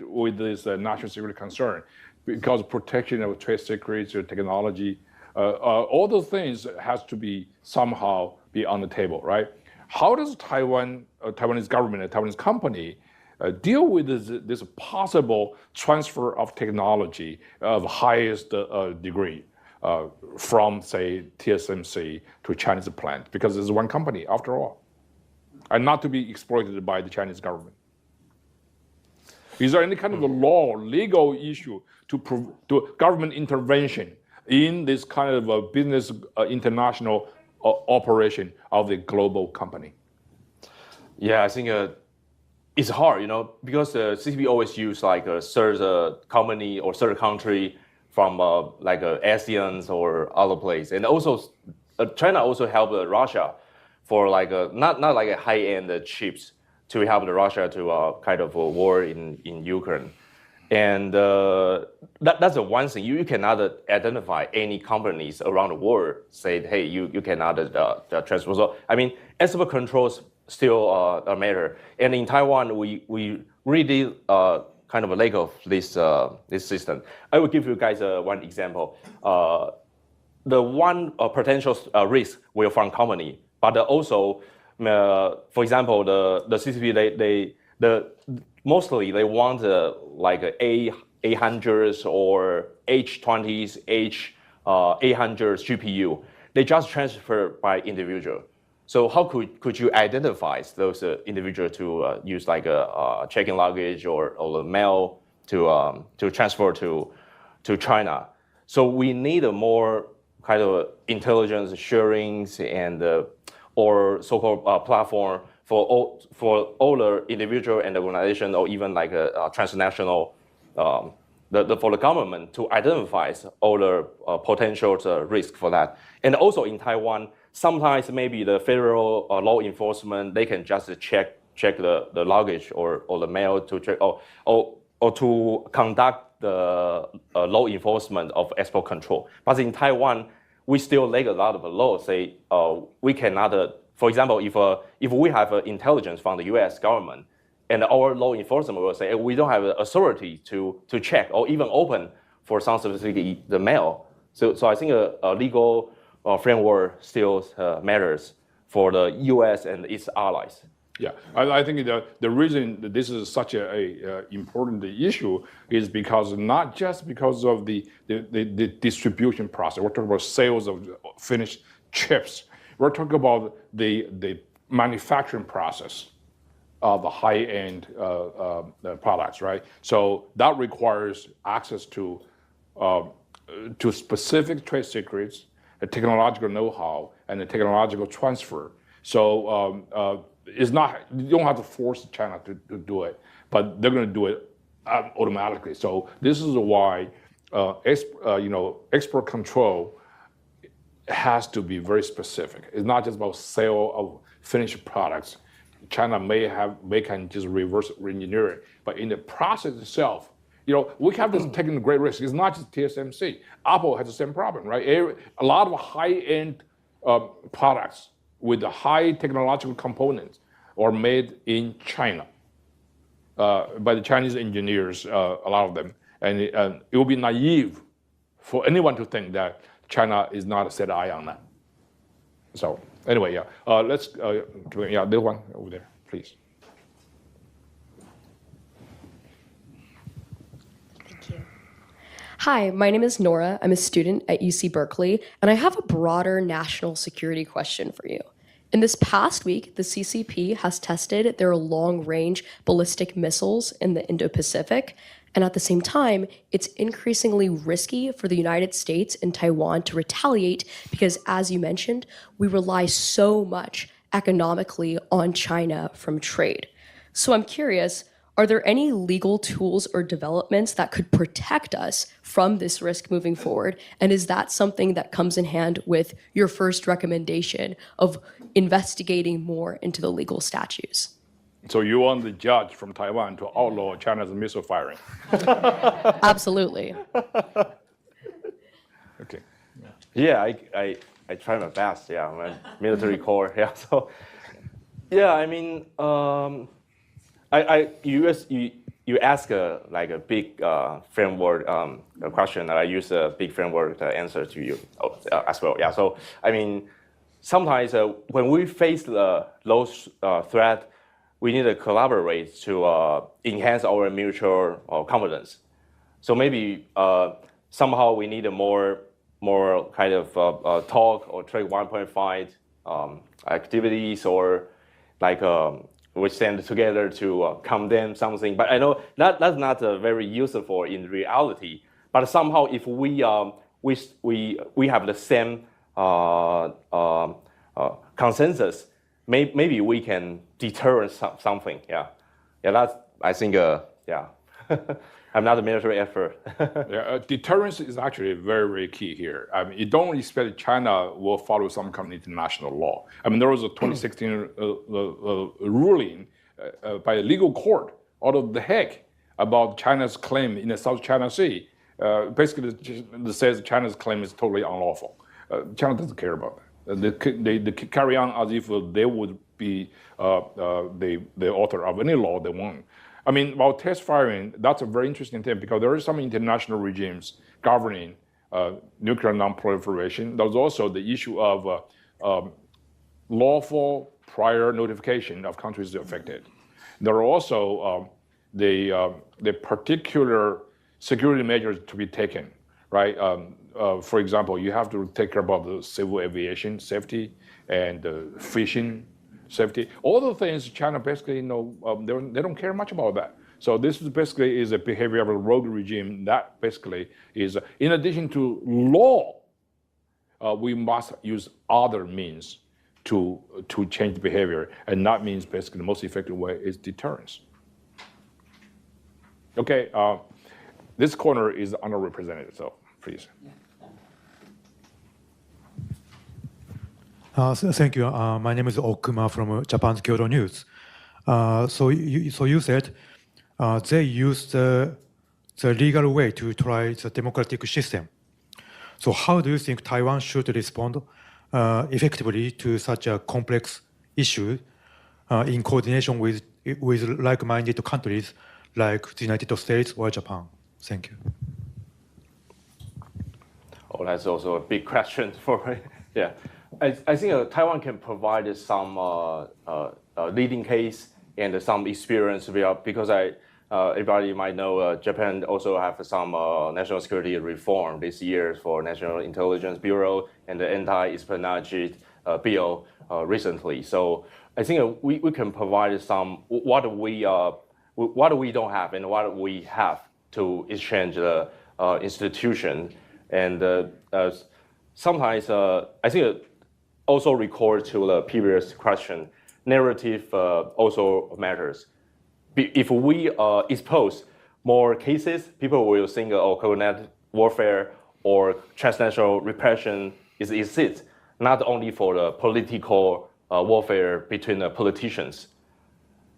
Speaker 1: with this national security concern, because protection of trade secrets or technology, all those things has to be somehow be on the table, right? How does Taiwanese government, a Taiwanese company, deal with this possible transfer of technology of highest degree from, say, TSMC to Chinese plant? Because it's one company after all, and not to be exploited by the Chinese government. Is there any kind of a legal issue to government intervention in this kind of a business international operation of the global company?
Speaker 3: Yeah, I think it's hard, because CCP always use like a third company or third country from like ASEAN or other place, and also China also helped Russia for like not like a high-end chips to help Russia to kind of a war in Ukraine. And that's the one thing. You cannot identify any companies around the world say, hey, you cannot transfer. So, I mean, export controls still matter. And in Taiwan, we really kind of a lack of this system. I will give you guys one example. The one potential risk will from company, but also, for example, the CCP, mostly they want like A800s or H20s, H800s GPU. They just transfer by individual. So how could you identify those individuals to use like a check-in luggage or the mail to transfer to China? So we need a more kind of intelligence sharing and or so-called platform for all the individual and organization, or even like a transnational for the government to identify all the potential risk for that. And also in Taiwan, sometimes maybe the federal law enforcement, they can just check the luggage or the mail to check or to conduct the law enforcement of export control. But in Taiwan, we still lack a lot of laws. Say we cannot. For example, if we have intelligence from the U.S. government, and our law enforcement will say we don't have the authority to check or even open for some specific the mail. So I think a legal framework still matters for the U.S. and its allies.
Speaker 1: Yeah, I think the reason that this is such a important issue is because not just because of the distribution process. We're talking about sales of finished chips. We're talking about the manufacturing process of the high-end products, right? So that requires access to specific trade secrets, a technological know-how, and a technological transfer. So it's not, you don't have to force China to do it, but they're going to do it automatically. So this is why export control has to be very specific. It's not just about sale of finished products. China may can just reverse engineer it, but in the process itself, we have this taking a great risk. It's not just TSMC. Apple has the same problem, right? A lot of high-end products with the high technological components are made in China by the Chinese engineers, a lot of them. And it would be naive for anyone to think that China is not a set eye on that. So anyway, yeah, let's, the one over there, please.
Speaker 7: Thank you. Hi, my name is Nora. I'm a student at UC Berkeley, and I have a broader national security question for you. In this past week, the CCP has tested their long-range ballistic missiles in the Indo-Pacific, and at the same time, it's increasingly risky for the United States and Taiwan to retaliate because, as you mentioned, we rely so much economically on China from trade. So I'm curious, Are there any legal tools or developments that could protect us from this risk moving forward? And is that something that comes in hand with your first recommendation of investigating more into the legal statutes?
Speaker 1: So you want the judge from Taiwan to outlaw China's missile firing?
Speaker 7: Absolutely.
Speaker 1: Okay.
Speaker 3: Yeah, I try my best. Yeah, I'm a military corps. Yeah, so yeah, I mean, you ask like a big framework question, and I use a big framework to answer to you as well. Yeah, so I mean, sometimes when we face those threat, we need to collaborate to enhance our mutual confidence. So maybe somehow we need a more kind of talk or trade 1.5 activities, or like we stand together to condemn something. But I know that's not very useful in reality. But somehow, if we have the same consensus, maybe we can deter something. Yeah, that's, I think. Yeah. I'm not a military expert.
Speaker 1: Deterrence is actually very, very key here. I mean, you don't expect China will follow some kind of international law. I mean, there was a 2016 ruling by a legal court out of the heck about China's claim in the South China Sea. Basically, it says China's claim is totally unlawful. China doesn't care about that. They carry on as if they would be the author of any law they want. I mean, about test firing, that's a very interesting thing, because there are some international regimes governing nuclear non-proliferation. There's also the issue of lawful prior notification of countries affected. There are also the particular security measures to be taken, right? For example, you have to take care about the civil aviation safety and fishing safety. All the things China basically, they don't care much about that. So this is basically is a behavioral rogue regime that basically is, in addition to law, we must use other means to change the behavior, and that means basically the most effective way is deterrence. Okay, this corner is underrepresented, so please.
Speaker 8: Thank you. My name is Okuma from Japan's Kyoto News. So you said they use the legal way to try the democratic system. So how do you think Taiwan should respond effectively to such a complex issue in coordination with like-minded countries like the United States or Japan? Thank you.
Speaker 3: Oh, that's also a big question for me. Yeah. I think Taiwan can provide some leading case and some experience because everybody might know Japan also have some national security reform this year for National Intelligence Bureau and the anti-espionage bill recently. So I think we can provide some what we don't have and what we have to exchange the institution, and sometimes I think. Also record to the previous question, narrative also matters. If we expose more cases, people will think coordinated warfare or transnational repression exists, not only for the political warfare between the politicians.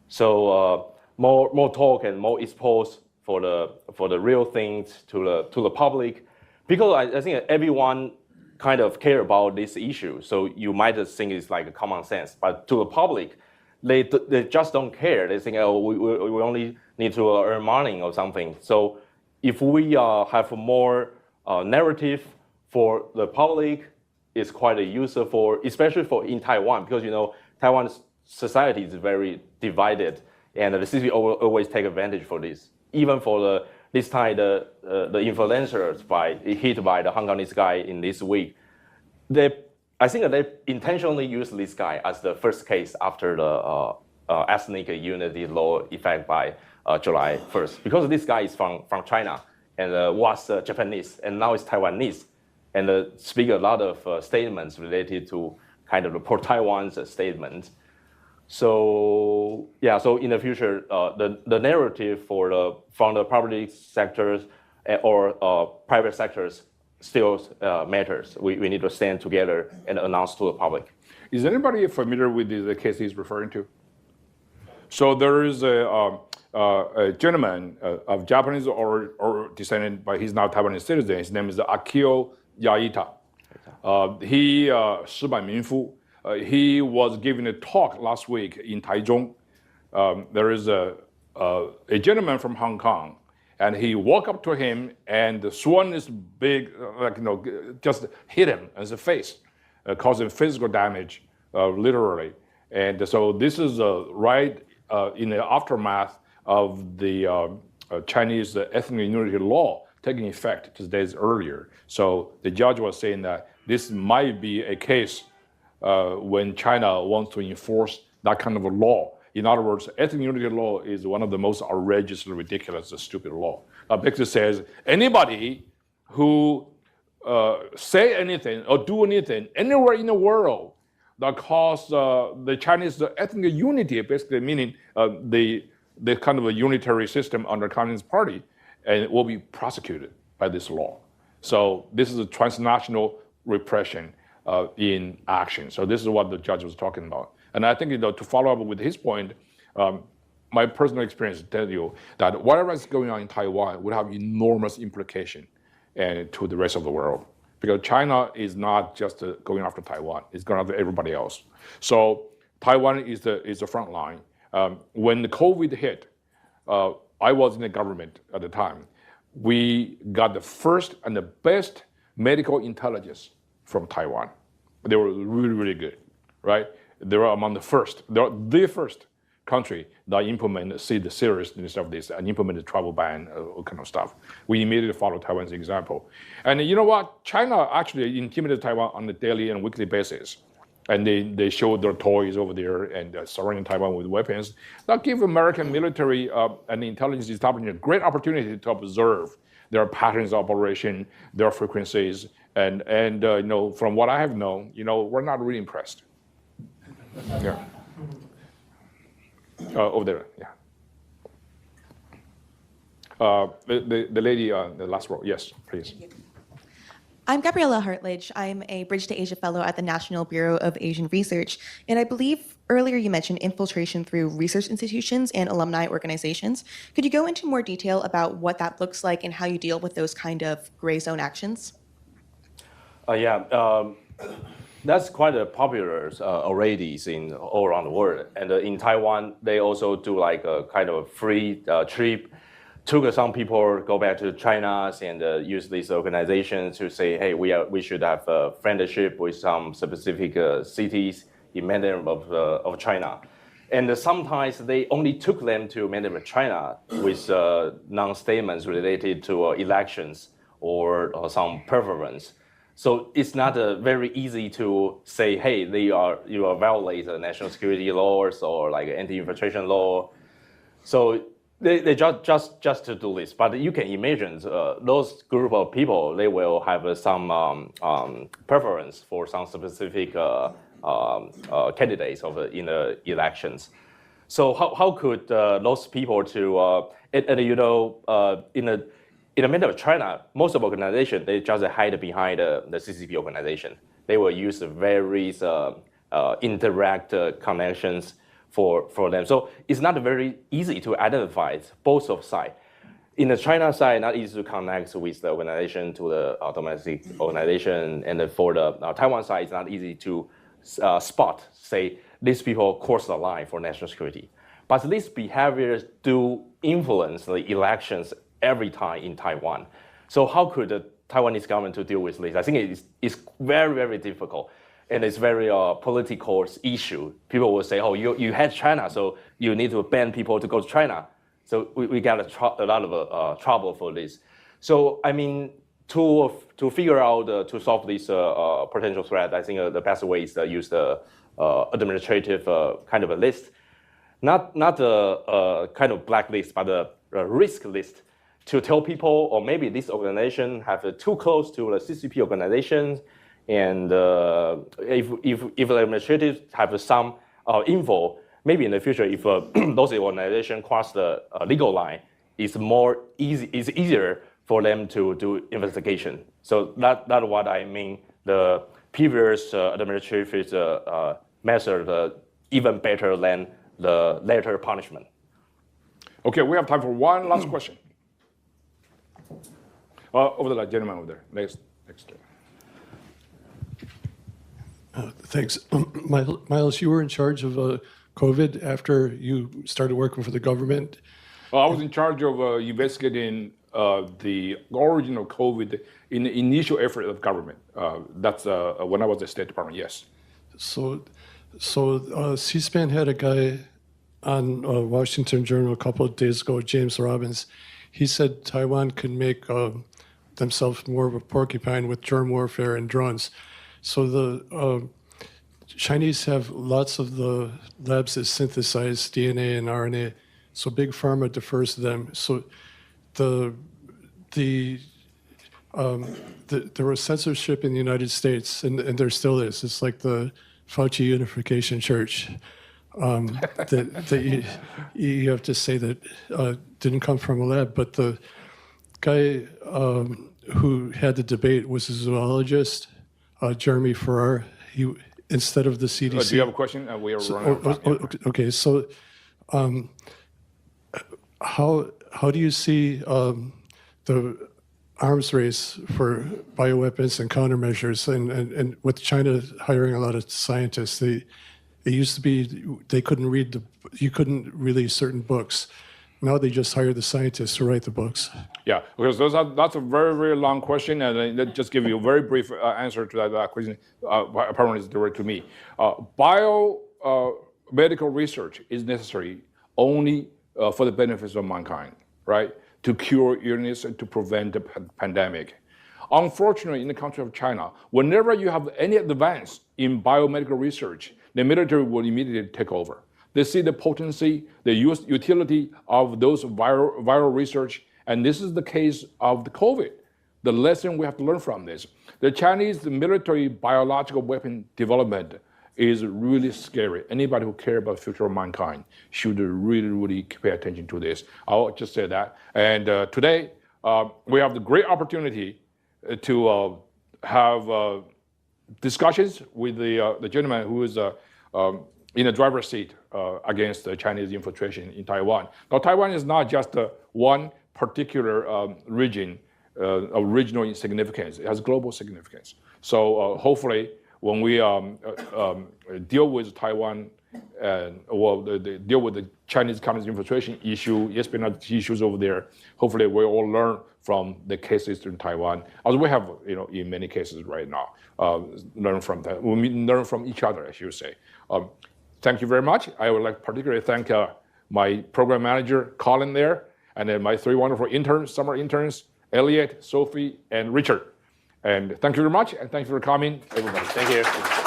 Speaker 3: So more talk and more expose for the real things to the public, because I think everyone kind of care about this issue. So you might think it's like a common sense, but to the public, they just don't care. They think, oh, we only need to earn money or something. So if we have more narrative for the public, it's quite useful, especially in Taiwan, because Taiwan's society is very divided, and the city always take advantage for this. Even for this time, the influencers hit by the Hongkongese guy in this week, I think they intentionally used this guy as the first case after the ethnic unity law effect by July 1st, because this guy is from China and was Japanese and now is Taiwanese, and speak a lot of statements related to kind of the pro-Taiwan's statement. So yeah, so in the future, the narrative from the public sectors or private sectors still matters. We need to stand together and announce to the public.
Speaker 1: Is anybody familiar with the case he's referring to? So there is a gentleman of Japanese or descendant, but he's now Taiwanese citizen. His name is Akio Yaita. He was giving a talk last week in Taichung. There is a gentleman from Hong Kong, and he walked up to him and swung this big, just hit him in the face, causing physical damage, literally. And so this is right in the aftermath of the Chinese ethnic unity law taking effect 2 days earlier. So the judge was saying that this might be a case when China wants to enforce that kind of a law. In other words, ethnic unity law is one of the most outrageously ridiculous, stupid law. Because it says anybody who say anything or do anything anywhere in the world that cause the Chinese ethnic unity, basically meaning the kind of a unitary system under Communist Party, and will be prosecuted by this law. So this is a transnational repression in action. So this is what the judge was talking about. And I think, to follow up with his point, my personal experience tells you that whatever is going on in Taiwan would have enormous implication to the rest of the world. Because China is not just going after Taiwan, it's going after everybody else. So Taiwan is the front line. When the COVID hit, I was in the government at the time. We got the first and the best medical intelligence from Taiwan. They were really, really good, right? They were among the first. They were the first country that see the seriousness of this and implemented travel ban, all kind of stuff. We immediately followed Taiwan's example. And you know what? China actually intimidated Taiwan on a daily and weekly basis. And they showed their toys over there and surrounding Taiwan with weapons. That give American military and intelligence establishment a great opportunity to observe their patterns of operation, their frequencies, and from what I have known, we're not really impressed. Yeah. Over there, yeah. The lady on the last row, yes, please.
Speaker 9: I'm Gabriella Hartledge. I'm a Bridge to Asia Fellow at the National Bureau of Asian Research. And I believe earlier you mentioned infiltration through research institutions and alumni organizations. Could you go into more detail about what that looks like and how you deal with those kind of gray zone actions?
Speaker 3: That's quite popular already all around the world. And in Taiwan, they also do like a kind of free trip. Took some people go back to China and use these organizations to say, hey, we should have a friendship with some specific cities in mainland of China. And sometimes they only took them to mainland of China with non-statements related to elections or some preference. So it's not very easy to say, hey, you are violate the national security laws or like anti-infiltration law. So they just to do this, but you can imagine those group of people, they will have some preference for some specific candidates in the elections. So how could those people in the middle of China, most of organizations, they just hide behind the CCP organization. They will use various indirect connections for them. So it's not very easy to identify both of sides. In the China side, not easy to connect with the organization to the domestic organization. And for the Taiwan side, it's not easy to spot, say, these people cross the line for national security. But these behaviors do influence the elections every time in Taiwan. So how could the Taiwanese government to deal with this? I think it's very, very difficult. And it's very political issue. People will say, oh, you had China, so you need to ban people to go to China. So we got a lot of trouble for this. So, I mean, to figure out, to solve this potential threat, I think the best way is to use the administrative kind of a list. Not a kind of blacklist, but a risk list to tell people, or maybe this organization have too close to the CCP organizations, and if the administrators have some info, maybe in the future, if those organizations cross the legal line, it's easier for them to do investigation. So that's what I mean. The previous administration's method even better than the later punishment.
Speaker 1: Okay, we have time for one last question. Over there, gentleman over there. Next.
Speaker 10: Thanks. Miles, you were in charge of COVID after you started working for the government.
Speaker 1: I was in charge of investigating the origin of COVID in the initial effort of government. That's when I was at the State Department, yes.
Speaker 10: So C-SPAN had a guy on Washington Journal a couple of days ago, James Robbins. He said Taiwan could make themselves more of a porcupine with germ warfare and drones. So the Chinese have lots of the labs that synthesize DNA and RNA. So Big Pharma defers to them. So there was censorship in the United States, and there still is. It's like the Fauci Unification Church. That you have to say that didn't come from a lab. But the guy who had the debate was a zoologist, Jeremy Farrar. He, instead of the CDC.
Speaker 1: Do you have a question? We are running out of time.
Speaker 10: Okay, so how do you see the arms race for bioweapons and countermeasures, and with China hiring a lot of scientists? It used to be you couldn't release certain books. Now they just hire the scientists to write the books.
Speaker 1: Yeah, because that's a very, very long question, and let just give you a very brief answer to that question. Apparently, it's direct to me. Biomedical research is necessary only for the benefits of mankind, right? To cure illness and to prevent the pandemic. Unfortunately, in the country of China, whenever you have any advance in biomedical research, the military will immediately take over. They see the potency, the utility of those viral research, and this is the case of the COVID. The lesson we have to learn from this. The Chinese military biological weapon development is really scary. Anybody who cares about the future of mankind should really, really pay attention to this. I'll just say that. And today, we have the great opportunity to have discussions with the gentleman who is in the driver's seat against the Chinese infiltration in Taiwan. Now, Taiwan is not just one particular region of regional significance. It has global significance. So hopefully, when we deal with Taiwan, deal with the Chinese communist infiltration issue, espionage issues over there, hopefully we all learn from the cases in Taiwan, as we have, in many cases right now. Learn from that. We learn from each other, I should say. Thank you very much. I would like to particularly thank my program manager, Colin there, and then my three wonderful interns, summer interns, Elliot, Sophie, and Richard. And thank you very much, and thank you for coming, everybody.
Speaker 3: Thank you.